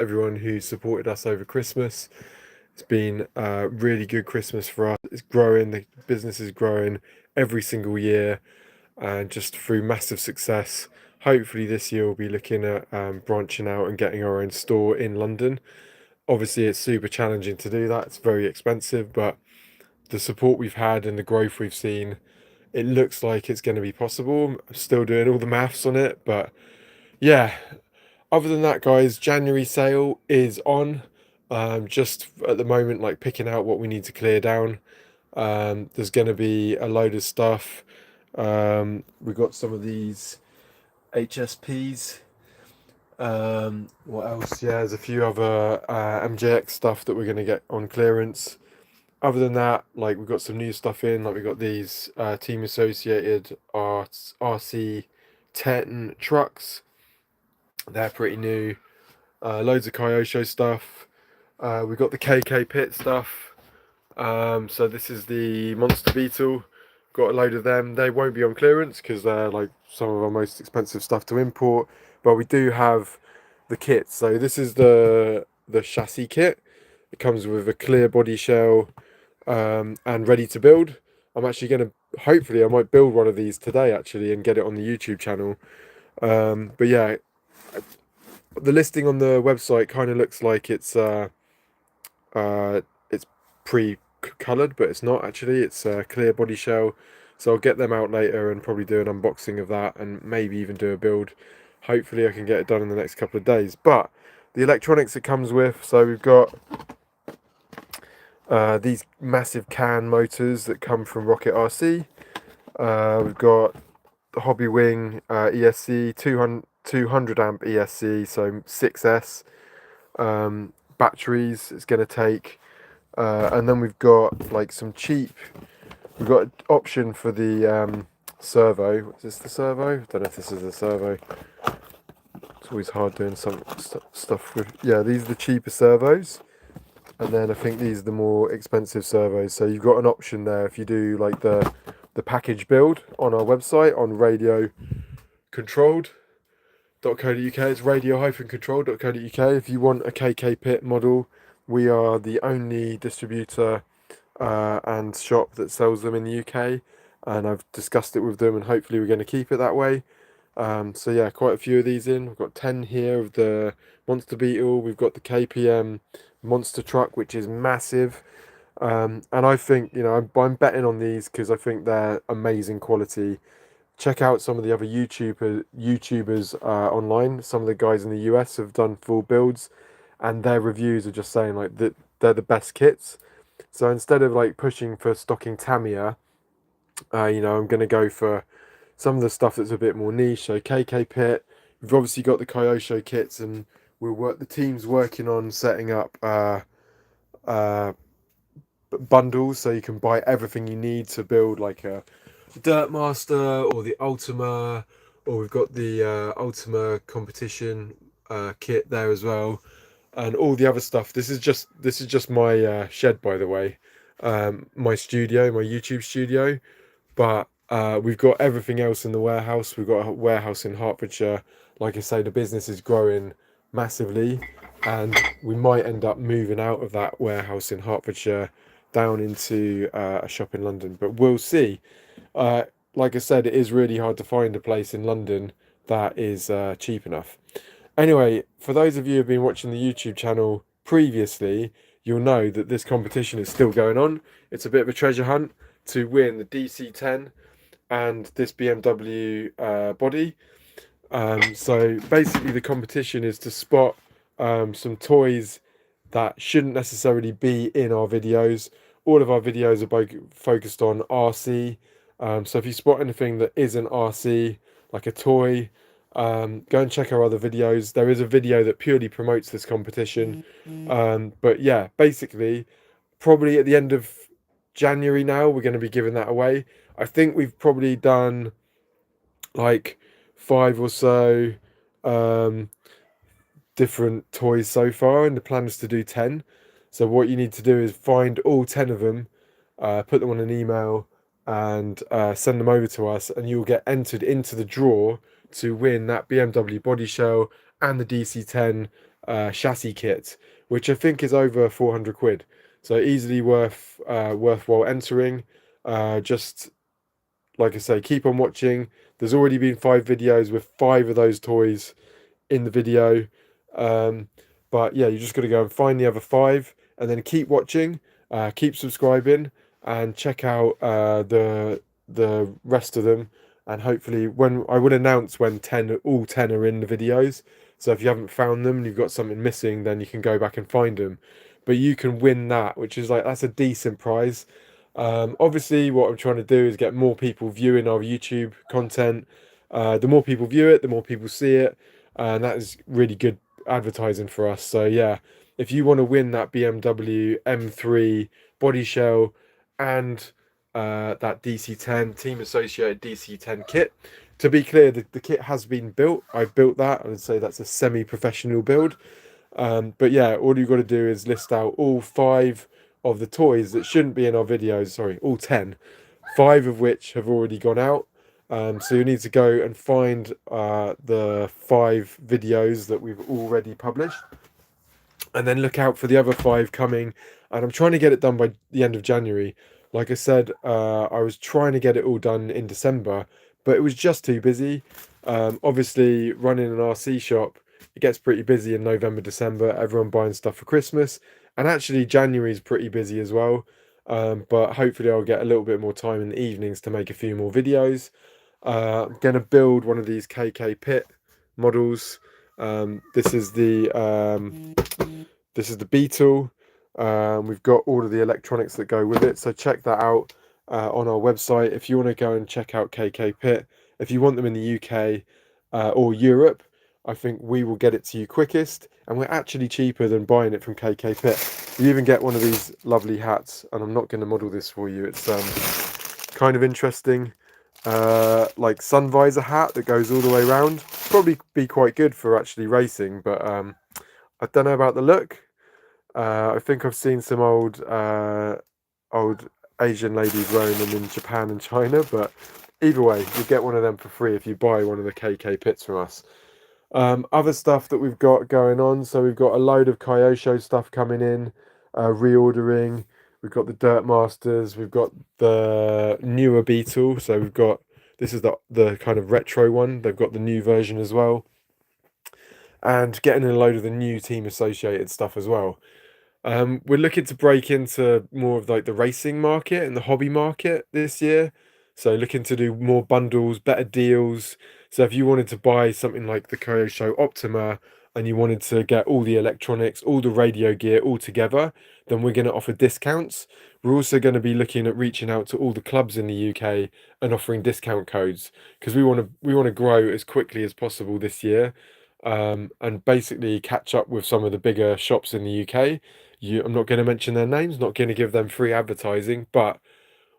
everyone who supported us over Christmas. It's been a really good Christmas for us. It's growing, the business is growing every single year, and just through massive success. Hopefully, this year we'll be looking at branching out and getting our own store in London. Obviously, it's super challenging to do that, it's very expensive, but the support we've had and the growth we've seen, it looks like it's going to be possible. I'm still doing all the maths on it, but yeah. Other than that, guys, January sale is on. Just at the moment, like picking out what we need to clear down. There's going to be a load of stuff. We've got some of these HSPs. What else? Yeah, there's a few other MJX stuff that we're going to get on clearance. Other than that, like we've got some new stuff in. Like we've got these Team Associated RC10 trucks. They're pretty new. Loads of Kyosho stuff. We've got the KK Pit stuff. So this is the Monster Beetle. Got a load of them. They won't be on clearance because they're like some of our most expensive stuff to import. But we do have the kits. So this is the chassis kit. It comes with a clear body shell and ready to build. I'm actually going to, hopefully I might build one of these today actually and get it on the YouTube channel. But yeah, the listing on the website kind of looks like it's pre-colored, but it's not actually. It's a clear body shell, so I'll get them out later and probably do an unboxing of that and maybe even do a build. Hopefully I can get it done in the next couple of days. But the electronics it comes with, so we've got these massive CAN motors that come from Rocket RC. We've got the Hobby Wing ESC 200 amp ESC, so 6S batteries it's going to take, and then we've got like some cheap. We've got an option for the servo. Is this the servo? I don't know if this is the servo. It's always hard doing some stuff with. Yeah, these are the cheaper servos, and then I think these are the more expensive servos. So you've got an option there if you do like the package build on our website on radiocontrolled.co.uk. It's radio-controlled.co.uk. If you want a KK Pit model, we are the only distributor and shop that sells them in the UK, and I've discussed it with them, and hopefully we're going to keep it that way. So yeah, quite a few of these in. We've got 10 here of the Monster Beetle. We've got the KPM monster truck, which is massive. And I think, I'm betting on these because I think they're amazing quality. Check out some of the other YouTubers online. Some of the guys in the US have done full builds, and their reviews are just saying like that they're the best kits. So instead of like pushing for stocking Tamiya, I'm going to go for some of the stuff that's a bit more niche. So KK Pit, we've obviously got the Kyosho kits, and the team's working on setting up bundles so you can buy everything you need to build like a Dirt Master or the Ultima, or we've got the Ultima competition kit there as well, and all the other stuff. This is just my shed, by the way, my studio, my YouTube studio. But we've got everything else in the warehouse. We've got a warehouse in Hertfordshire. Like I say, the business is growing massively, and we might end up moving out of that warehouse in Hertfordshire down into a shop in London, but we'll see. Like I said, it is really hard to find a place in London that is cheap enough. Anyway, for those of you who've been watching the YouTube channel previously, you'll know that this competition is still going on. It's a bit of a treasure hunt to win the DC10 and this BMW body. So basically the competition is to spot some toys that shouldn't necessarily be in our videos. All of our videos are focused on RC. So if you spot anything that isn't RC, like a toy, go and check our other videos. There is a video that purely promotes this competition. But yeah, basically, probably at the end of January now, we're going to be giving that away. I think we've probably done like 5 or so different toys so far, and the plan is to do 10. So what you need to do is find all 10 of them, put them on an email, and send them over to us, and you'll get entered into the draw to win that BMW body shell and the DC10 chassis kit, which I think is over 400 quid. So easily worthwhile entering. Just like I say, keep on watching. There's already been 5 videos with 5 of those toys in the video. Um, but yeah, you just got to go and find the other 5 and then keep watching, keep subscribing, and check out the rest of them. And hopefully, when I would announce when all 10 are in the videos. So if you haven't found them and you've got something missing, then you can go back and find them. But you can win that, which is like that's a decent prize. Obviously, what I'm trying to do is get more people viewing our YouTube content. The more people view it, the more people see it, and that is really good advertising for us. So yeah, if you want to win that BMW M3 body shell and that DC10 Team Associated DC10 kit. To be clear, the kit has been built. I've built that. I would say that's a semi-professional build. But yeah, all you've got to do is list out all 5 of the toys that shouldn't be in our videos. Sorry, all 10. 5 of which have already gone out. So you need to go and find the 5 videos that we've already published, and then look out for the other 5 coming. And I'm trying to get it done by the end of January. Like I said, I was trying to get it all done in December, but it was just too busy. Obviously, running an RC shop, it gets pretty busy in November, December. Everyone buying stuff for Christmas, and actually January is pretty busy as well. But hopefully, I'll get a little bit more time in the evenings to make a few more videos. I'm gonna build one of these KK Pit models. This is the Beetle. We've got all of the electronics that go with it, so check that out on our website if you want to go and check out KK Pit. If you want them in the UK or Europe, I think we will get it to you quickest, and we're actually cheaper than buying it from KK Pit. You even get one of these lovely hats, and I'm not going to model this for you. It's kind of interesting, like sun visor hat that goes all the way around. Probably be quite good for actually racing, but I don't know about the look. I think I've seen some old Asian ladies wearing them in Japan and China, but either way, you get one of them for free if you buy one of the KK Pits from us. Other stuff that we've got going on, so we've got a load of Kyosho stuff coming in, reordering. We've got the Dirt Masters, we've got the newer Beetle, so we've got this is the kind of retro one. They've got the new version as well, and getting in a load of the new Team Associated stuff as well. We're looking to break into more of like the racing market and the hobby market this year. So looking to do more bundles, better deals. So if you wanted to buy something like the Kyosho Optima and you wanted to get all the electronics, all the radio gear all together, then we're going to offer discounts. We're also going to be looking at reaching out to all the clubs in the UK and offering discount codes because we want to grow as quickly as possible this year, and basically catch up with some of the bigger shops in the UK. I'm not going to mention their names, not going to give them free advertising, but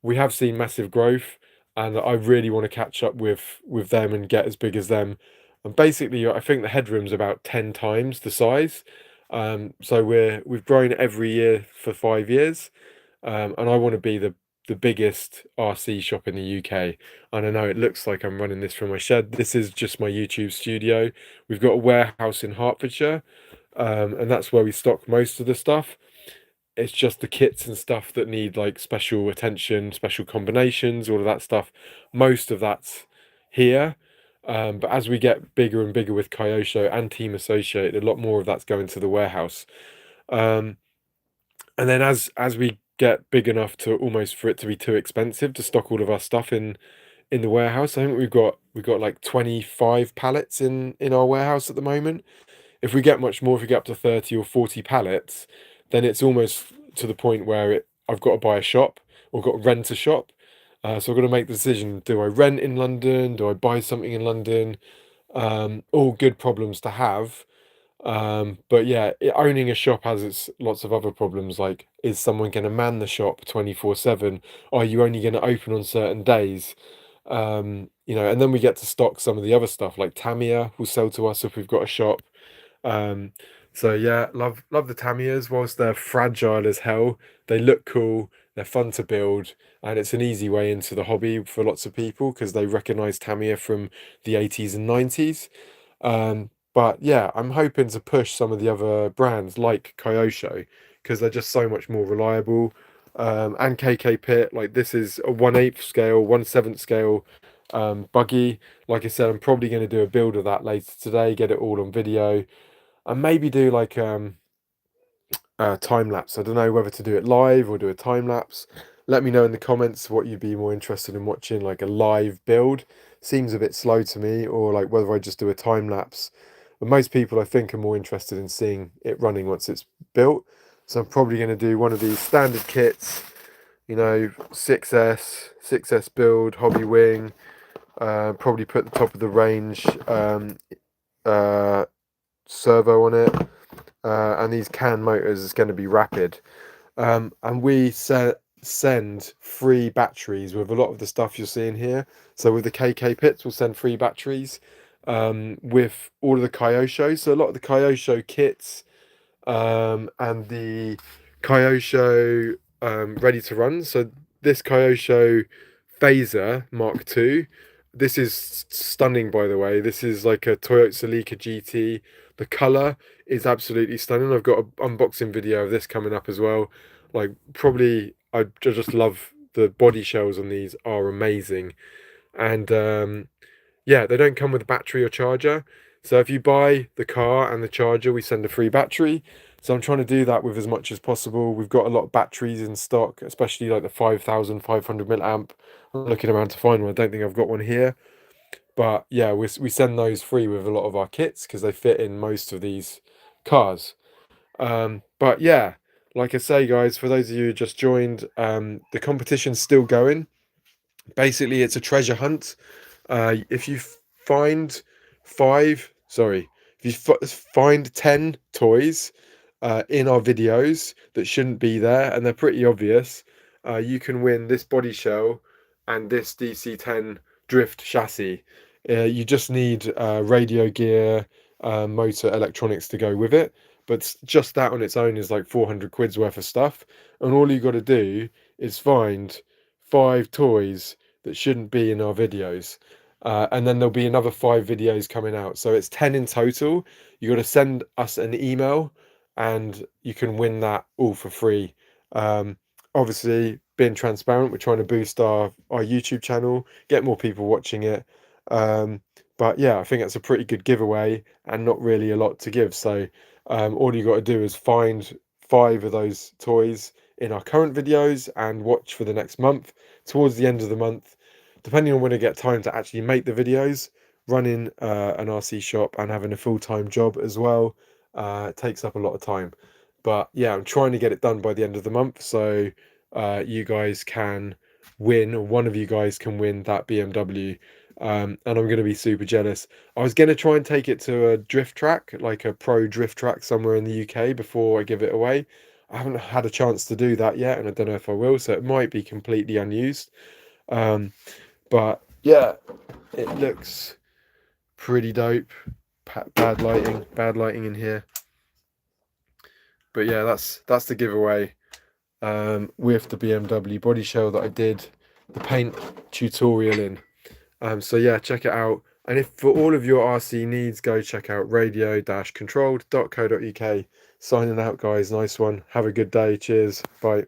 we have seen massive growth, and I really want to catch up with them and get as big as them. And basically, I think the headroom's about 10 times the size. So we've grown every year for 5 years, and I want to be the biggest RC shop in the UK. And I know it looks like I'm running this from my shed. This is just my YouTube studio. We've got a warehouse in Hertfordshire, and that's where we stock most of the stuff. It's just the kits and stuff that need like special attention, special combinations, all of that stuff. Most of that's here. But as we get bigger and bigger with Kyosho and Team Associated, a lot more of that's going to the warehouse. Um, and then as we get big enough to almost for it to be too expensive to stock all of our stuff in the warehouse, I think we've got like 25 pallets in our warehouse at the moment. If we get much more, if we get up to 30 or 40 pallets, then it's almost to the point where I've got to buy a shop or got to rent a shop. So I've got to make the decision: do I rent in London? Do I buy something in London? All good problems to have. But yeah, owning a shop has its lots of other problems. Like, is someone going to man the shop 24/7? Are you only going to open on certain days? And then we get to stock some of the other stuff, like Tamiya will sell to us if we've got a shop. Um, so yeah, love the Tamiyas. Whilst they're fragile as hell, they look cool. They're fun to build, and it's an easy way into the hobby for lots of people because they recognise Tamiya from the 80s and 90s. But yeah, I'm hoping to push some of the other brands like Kyosho because they're just so much more reliable. And KK Pit, like this is a 1/8 scale, 1/7 scale buggy. Like I said, I'm probably going to do a build of that later today, get it all on video, and maybe do like time lapse. I don't know whether to do it live or do a time lapse. Let me know in the comments what you'd be more interested in watching, like a live build. Seems a bit slow to me, or like whether I just do a time lapse. But most people, I think, are more interested in seeing it running once it's built. So I'm probably going to do one of these standard kits, you know, 6S build, hobby wing. Probably put the top of the range uh, servo on it. And these CAN motors is going to be rapid. And we send free batteries with a lot of the stuff you're seeing here. So with the KK pits, we'll send free batteries with all of the Kyosho. So a lot of the Kyosho kits and the Kyosho ready to run. So this Kyosho Phaser Mark II. This is stunning, by the way. This is like a Toyota Celica GT. The color is absolutely stunning. I've got an unboxing video of this coming up as well. Like probably, I just love the body shells on these are amazing, and yeah, they don't come with a battery or charger. So if you buy the car and the charger, we send a free battery. So I'm trying to do that with as much as possible. We've got a lot of batteries in stock, especially like the 5,500 milliamp. I'm looking around to find one. I don't think I've got one here. But yeah, we send those free with a lot of our kits because they fit in most of these cars. But yeah, like I say, guys, for those of you who just joined, the competition's still going. Basically, it's a treasure hunt. If you find if you find 10 toys in our videos that shouldn't be there, and they're pretty obvious, you can win this body shell and this DC-10 drift chassis. You just need radio gear, motor, electronics to go with it. But just that on its own is like 400 quid's worth of stuff. And all you got to do is find 5 toys that shouldn't be in our videos. And then there'll be another 5 videos coming out. So it's 10 in total. You got to send us an email and you can win that all for free. Obviously, being transparent, we're trying to boost our YouTube channel, get more people watching it. But yeah, I think that's a pretty good giveaway and not really a lot to give. So all you got to do is find 5 of those toys in our current videos and watch for the next month. Towards the end of the month, depending on when I get time to actually make the videos, running an RC shop and having a full-time job as well takes up a lot of time. But yeah, I'm trying to get it done by the end of the month, so you guys can win, or one of you guys can win that BMW. And I'm going to be super jealous. I was going to try and take it to a drift track, like a pro drift track somewhere in the UK before I give it away. I haven't had a chance to do that yet, and I don't know if I will, so it might be completely unused. But yeah, it looks pretty dope. Bad lighting in here. But yeah, that's the giveaway with the BMW body shell that I did the paint tutorial in. So yeah, check it out. And if for all of your RC needs, go check out radio-controlled.co.uk. Signing out, guys. Nice one. Have a good day. Cheers. Bye.